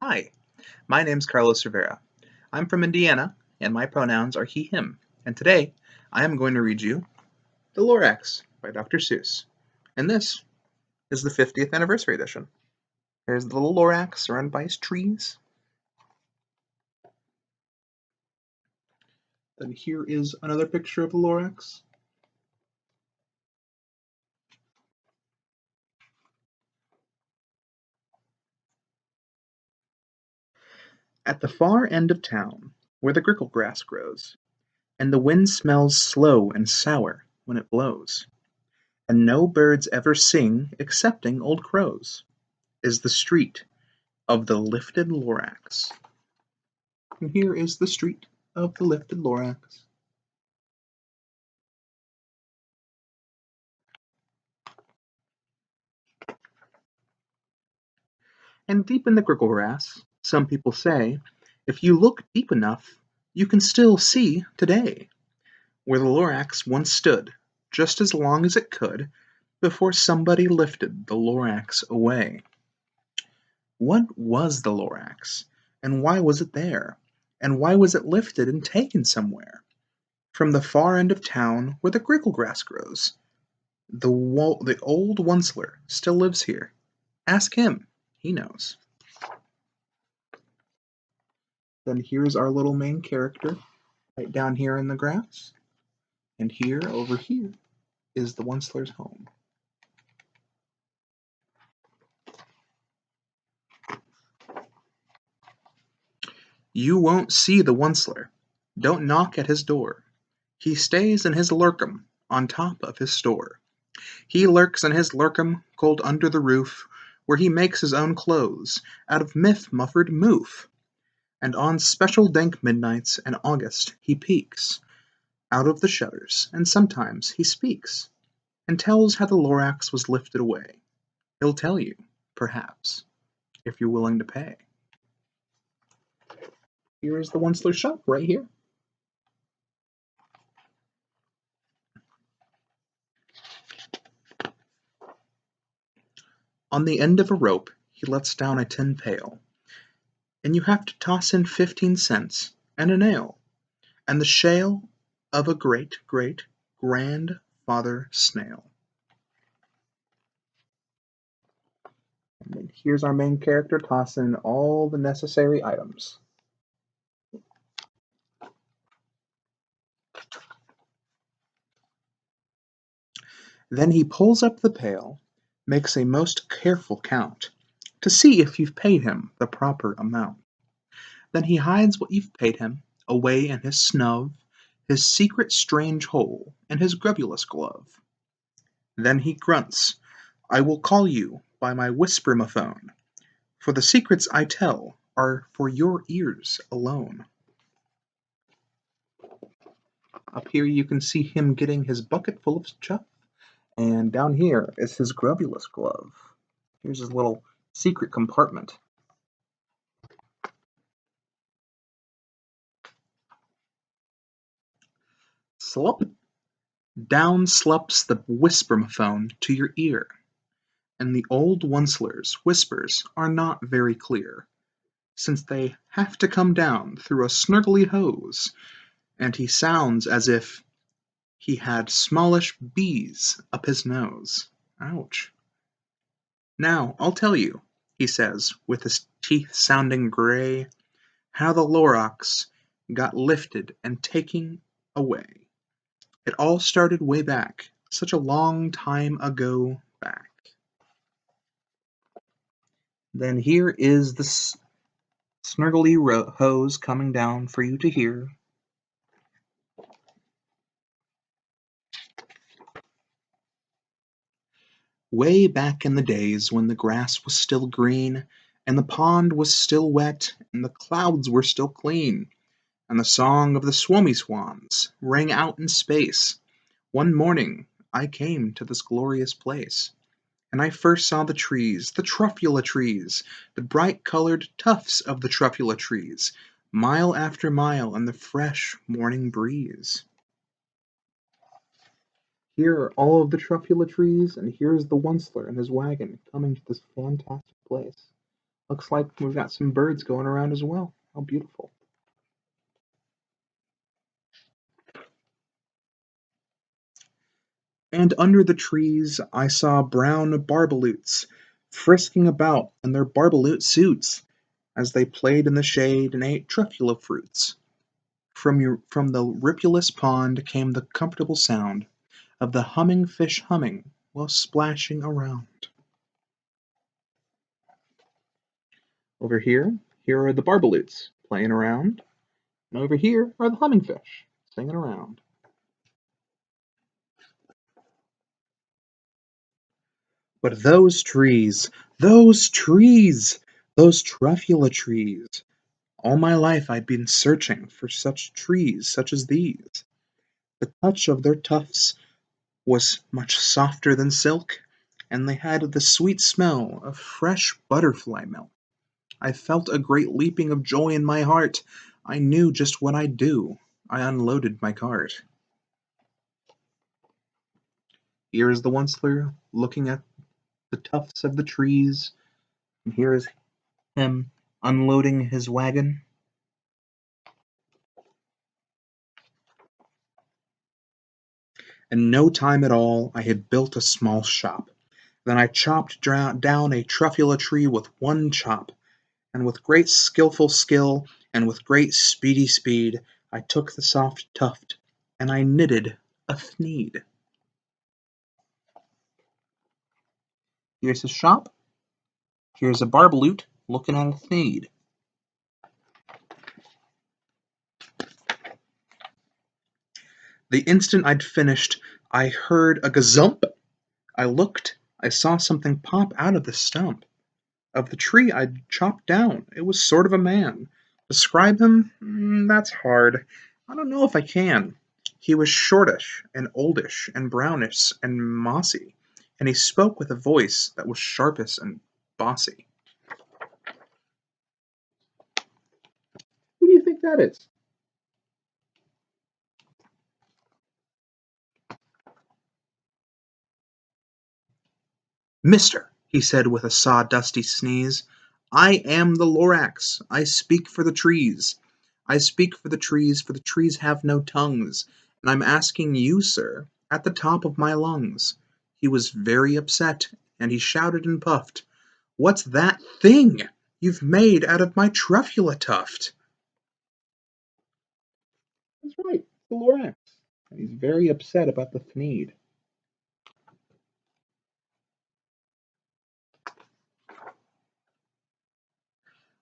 Hi, my name's Carlos Cervera. I'm from Indiana, and my pronouns are he, him. And today, I am going to read you The Lorax by Dr. Seuss. And this is the 50th anniversary edition. There's the little Lorax surrounded by his trees. Then here is another picture of the Lorax. At the far end of town, where the grickle grass grows, and the wind smells slow and sour when it blows, and no birds ever sing excepting old crows, is the street of the lifted Lorax. And here is the street of the lifted Lorax. And deep in the grickle grass, some people say, if you look deep enough, you can still see today, where the Lorax once stood, just as long as it could, before somebody lifted the Lorax away. What was the Lorax? And why was it there? And why was it lifted and taken somewhere? From the far end of town where the grickle grass grows. The old Onceler still lives here. Ask him. He knows. Then here's our little main character, right down here in the grass. And here, over here, is the Onceler's home. You won't see the Onceler. Don't knock at his door. He stays in his lurkum on top of his store. He lurks in his lurkum cold under the roof, where he makes his own clothes out of myth-muffered moof. And on special dank midnights in August he peeks out of the shutters, and sometimes he speaks, and tells how the Lorax was lifted away. He'll tell you, perhaps, if you're willing to pay. Here is the Onceler's shop, right here. On the end of a rope he lets down a tin pail, and you have to toss in 15 cents and a nail, and the shale of a great, great, grandfather snail. And then here's our main character tossing in all the necessary items. Then he pulls up the pail, makes a most careful count, to see if you've paid him the proper amount. Then he hides what you've paid him away in his snub, his secret strange hole, and his grubulous glove. Then he grunts, I will call you by my whispermophone, for the secrets I tell are for your ears alone. Up here you can see him getting his bucket full of chuff, and down here is his grubulous glove. Here's his little secret compartment. Slop! Down slops the whispermophone to your ear, and the old Onceler's whispers are not very clear, since they have to come down through a snurgly hose, and he sounds as if he had smallish bees up his nose. Ouch. Now, I'll tell you, he says, with his teeth sounding gray, how the Lorax got lifted and taken away. It all started way back, such a long time ago back. Then here is the snurgly hose coming down for you to hear. Way back in the days when the grass was still green, and the pond was still wet, and the clouds were still clean, and the song of the swommy swans rang out in space, one morning I came to this glorious place, and I first saw the trees, the truffula trees, the bright-colored tufts of the truffula trees, mile after mile in the fresh morning breeze. Here are all of the truffula trees, and here's the Onceler and his wagon coming to this fantastic place. Looks like we've got some birds going around as well. How beautiful. And under the trees I saw brown barbaloots frisking about in their barbaloot suits as they played in the shade and ate truffula fruits. From the ripulous pond came the comfortable sound of the humming fish humming while splashing around. Over here are the barbaloots playing around, and over here are the humming fish singing around. But those trees, those truffula trees. All my life I'd been searching for such trees such as these. The touch of their tufts was much softer than silk, and they had the sweet smell of fresh butterfly milk. I felt a great leaping of joy in my heart. I knew just what I'd do. I unloaded my cart. Here is the Onceler looking at the tufts of the trees, and here is him unloading his wagon. In no time at all, I had built a small shop. Then I chopped down a truffula tree with one chop, and with great skilful skill, and with great speedy speed, I took the soft tuft, and I knitted a thneed. Here's his shop. Here's a barbaloot looking at a thneed. The instant I'd finished, I heard a gazump. I looked. I saw something pop out of the stump of the tree I'd chopped down. It was sort of a man. Describe him? That's hard. I don't know if I can. He was shortish and oldish and brownish and mossy, and he spoke with a voice that was sharpish and bossy. Who do you think that is? Mister, he said with a sawdusty sneeze, I am the Lorax. I speak for the trees. I speak for the trees have no tongues, and I'm asking you, sir, at the top of my lungs. He was very upset, and he shouted and puffed, What's that thing you've made out of my truffula tuft? That's right, the Lorax. And he's very upset about the thneed.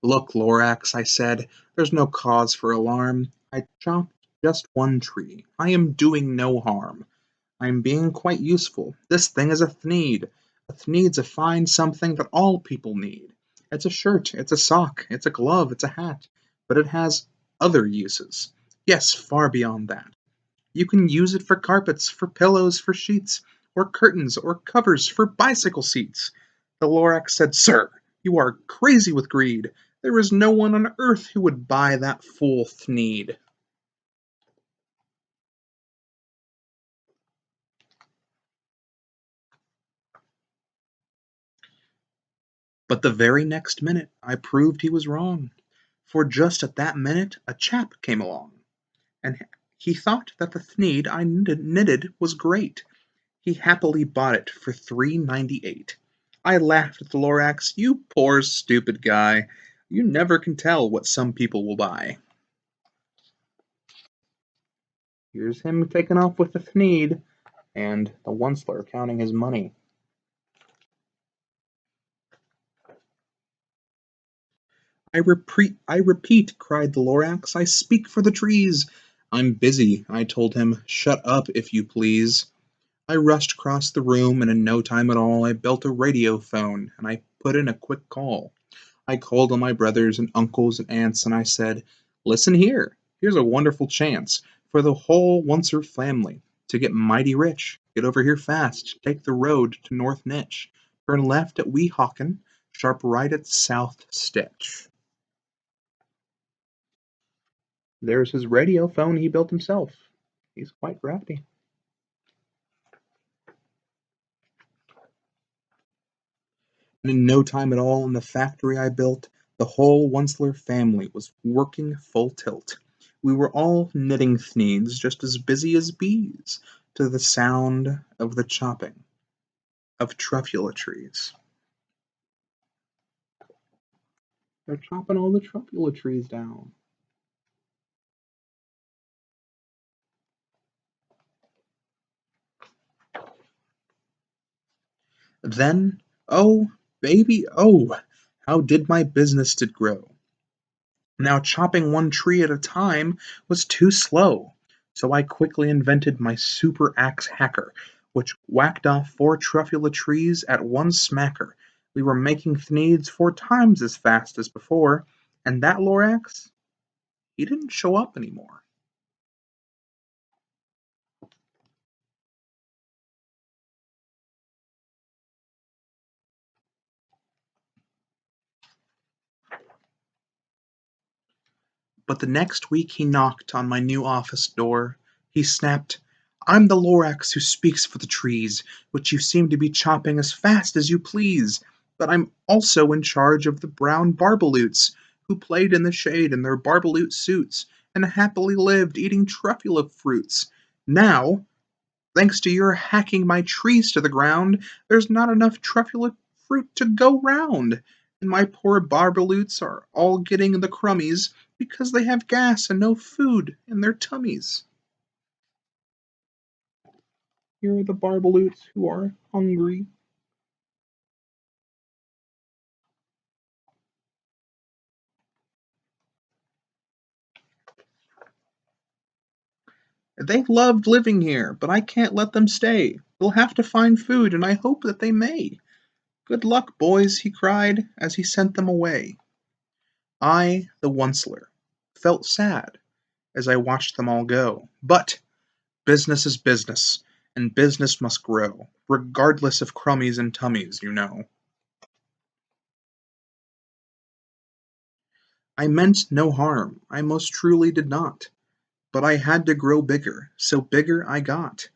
Look, Lorax, I said, there's no cause for alarm. I chopped just one tree. I am doing no harm. I am being quite useful. This thing is a thneed. A thneed's a fine something that all people need. It's a shirt, it's a sock, it's a glove, it's a hat, but it has other uses. Yes, far beyond that. You can use it for carpets, for pillows, for sheets, or curtains, or covers for bicycle seats. The Lorax said, Sir, you are crazy with greed. There is no one on earth who would buy that fool thneed. But the very next minute I proved he was wrong, for just at that minute a chap came along, and he thought that the thneed I knitted was great. He happily bought it for $3.98. I laughed at the Lorax. You poor stupid guy. You never can tell what some people will buy. Here's him taking off with the thneed, and the Onceler counting his money. I repeat, cried the Lorax, I speak for the trees. I'm busy, I told him. Shut up, if you please. I rushed across the room, and in no time at all I built a radio phone, and I put in a quick call. I called on my brothers and uncles and aunts, and I said, Listen here, here's a wonderful chance for the whole Oncer family to get mighty rich. Get over here fast, take the road to North Nitch, turn left at Weehawken, sharp right at South Stitch. There's his radio phone he built himself. He's quite crafty. and in no time at all in the factory I built, the whole Onceler family was working full tilt. We were all knitting thneeds, just as busy as bees, to the sound of the chopping of truffula trees. They're chopping all the truffula trees down. Then, oh, baby, oh, how did my business did grow. Now chopping one tree at a time was too slow, so I quickly invented my super axe hacker, which whacked off 4 truffula trees at one smacker. We were making thneeds 4 times as fast as before, and that Lorax, he didn't show up anymore. But the next week he knocked on my new office door. He snapped, "I'm the Lorax who speaks for the trees, which you seem to be chopping as fast as you please. But I'm also in charge of the brown barbaloots, who played in the shade in their barbaloot suits, and happily lived eating truffula fruits. Now, thanks to your hacking my trees to the ground, there's not enough truffula fruit to go round, and my poor barbaloots are all getting the crummies because they have gas and no food in their tummies." Here are the barbaloots who are hungry. They loved living here, but I can't let them stay. They'll have to find food, and I hope that they may. Good luck, boys, he cried as he sent them away. I, the Onceler, felt sad as I watched them all go. But business is business, and business must grow, regardless of crummies and tummies, you know. I meant no harm, I most truly did not. But I had to grow bigger, so bigger I got.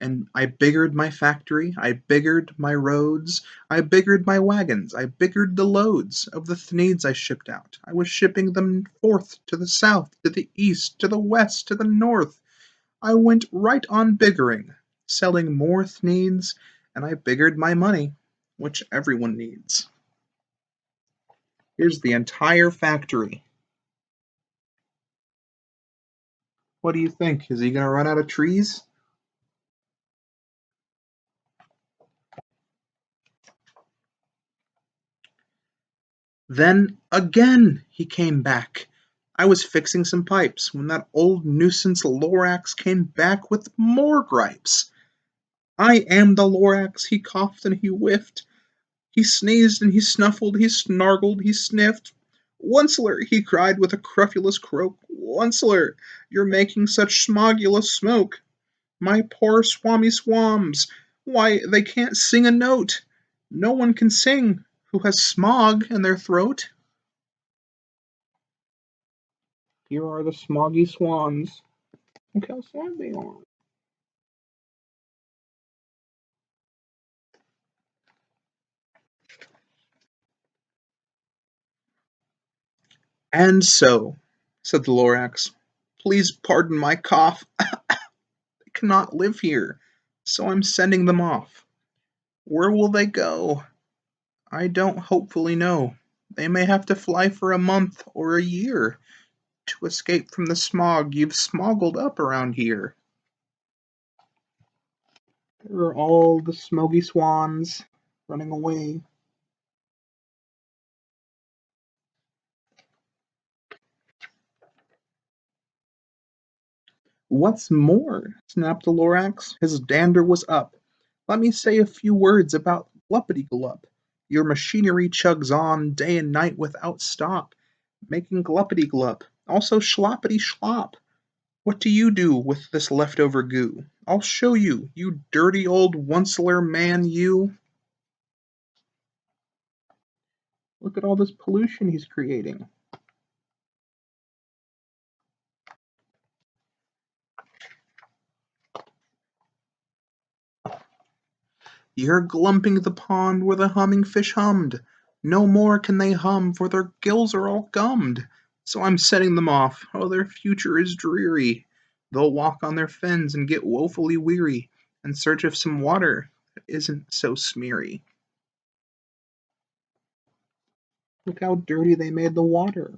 And I biggered my factory, I biggered my roads, I biggered my wagons, I biggered the loads of the thneeds I shipped out. I was shipping them forth to the south, to the east, to the west, to the north. I went right on biggering, selling more thneeds, and I biggered my money, which everyone needs. Here's the entire factory. What do you think? Is he going to run out of trees? Then again he came back. I was fixing some pipes when that old nuisance Lorax came back with more gripes. "I am the Lorax," he coughed and he whiffed. He sneezed and he snuffled, he snargled, he sniffed. "Onceler," he cried with a crufulous croak, "Onceler, you're making such smogulous smoke. My poor swami swams, why, they can't sing a note. No one can sing who has smog in their throat." Here are the smoggy swans. Look how sad they are. "And so," said the Lorax, "please pardon my cough. They cannot live here, so I'm sending them off. Where will they go? I don't hopefully know. They may have to fly for a month or a year to escape from the smog you've smoggled up around here." There are all the smoky swans running away. "What's more," snapped the Lorax, his dander was up, "let me say a few words about Gluppity Glup. Your machinery chugs on day and night without stop, making Gluppity Glup, also Schloppity Schlop. What do you do with this leftover goo? I'll show you, you dirty old Onceler man, you. Look at all this pollution he's creating." You're glumping the pond where the humming fish hummed. No more can they hum, for their gills are all gummed. So I'm setting them off. Oh, their future is dreary. They'll walk on their fins and get woefully weary, in search of some water that isn't so smeary. Look how dirty they made the water.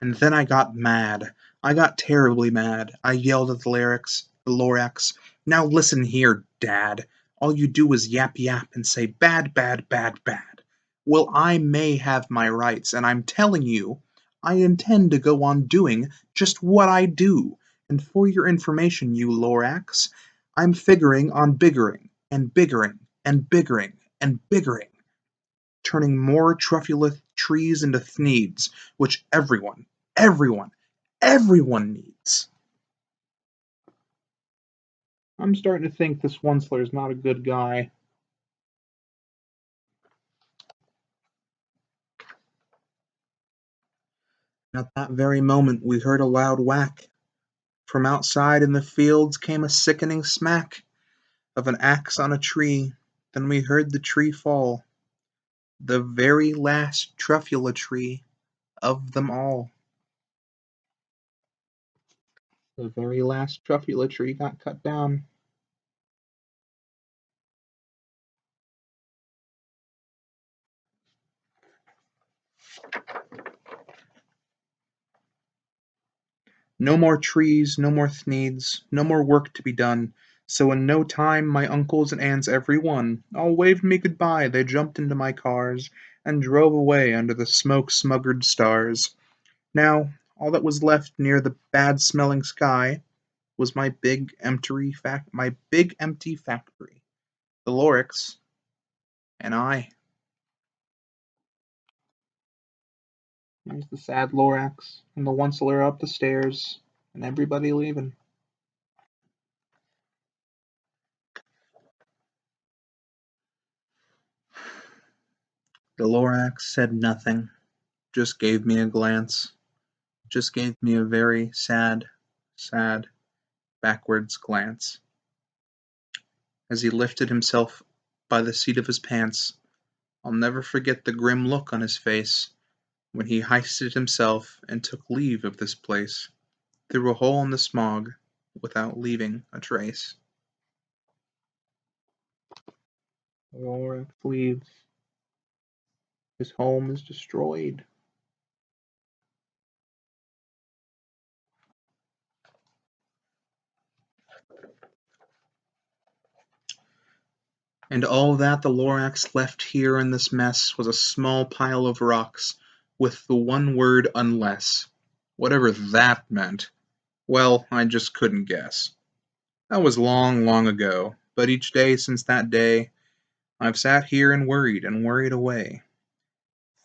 And then I got mad. I got terribly mad. I yelled at the Lorax. Now listen here, Dad. All you do is yap yap and say bad, bad, bad, bad. Well, I may have my rights, and I'm telling you, I intend to go on doing just what I do. And for your information, you Lorax, I'm figuring on biggering and biggering and biggering and biggering, turning more truffula trees into thneeds, which everyone, everyone needs. I'm starting to think this Onceler's not a good guy. At that very moment we heard a loud whack. From outside in the fields came a sickening smack of an axe on a tree. Then we heard the tree fall, the very last truffula tree of them all. The very last truffula tree got cut down. No more trees, no more thneeds, no more work to be done. So in no time my uncles and aunts every one all waved me good-bye. They jumped into my cars and drove away under the smoke-smuggered stars. Now all that was left near the bad-smelling sky was my big empty factory, the Lorax, and I. There's the sad Lorax and the Onceler up the stairs, and everybody leaving. The Lorax said nothing, just gave me a glance, just gave me a very sad, sad, backwards glance. As he lifted himself by the seat of his pants, I'll never forget the grim look on his face when he hoisted himself and took leave of this place through a hole in the smog without leaving a trace. Lorax leaves. His home is destroyed. And all that the Lorax left here in this mess was a small pile of rocks with the one word unless. Whatever that meant. Well, I just couldn't guess. That was long, long ago, but each day since that day I've sat here and worried away.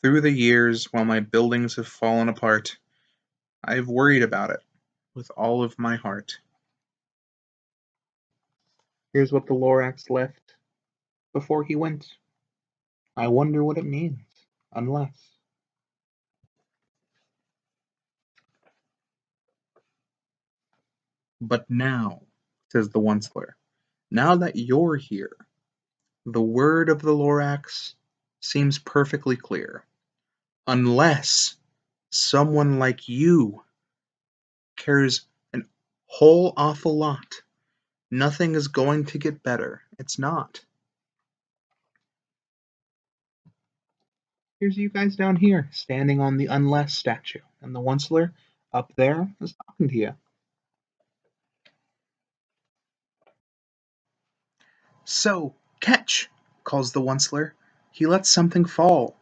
Through the years, while my buildings have fallen apart, I've worried about it with all of my heart. Here's what the Lorax left before he went. I wonder what it means. Unless. But now, says the Onceler, now that you're here, the word of the Lorax seems perfectly clear. Unless someone like you cares an whole awful lot, nothing is going to get better. It's not. Here's you guys down here, standing on the unless statue, and the Onceler up there is talking to you. So, catch, calls the Onceler. He lets something fall.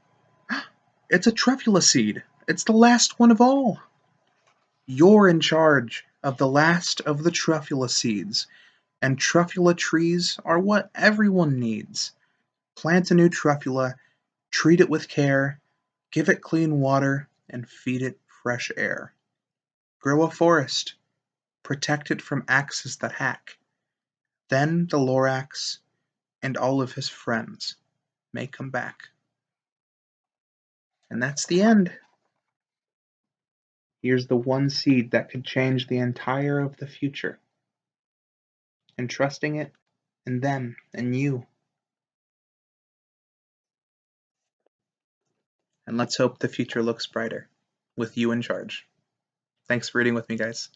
It's a truffula seed. It's the last one of all. You're in charge of the last of the truffula seeds, and truffula trees are what everyone needs. Plant a new truffula, treat it with care, give it clean water, and feed it fresh air. Grow a forest, protect it from axes that hack. Then the Lorax and all of his friends may come back. And that's the end. Here's the one seed that could change the entire of the future. And trusting it in them and you. And let's hope the future looks brighter with you in charge. Thanks for reading with me, guys.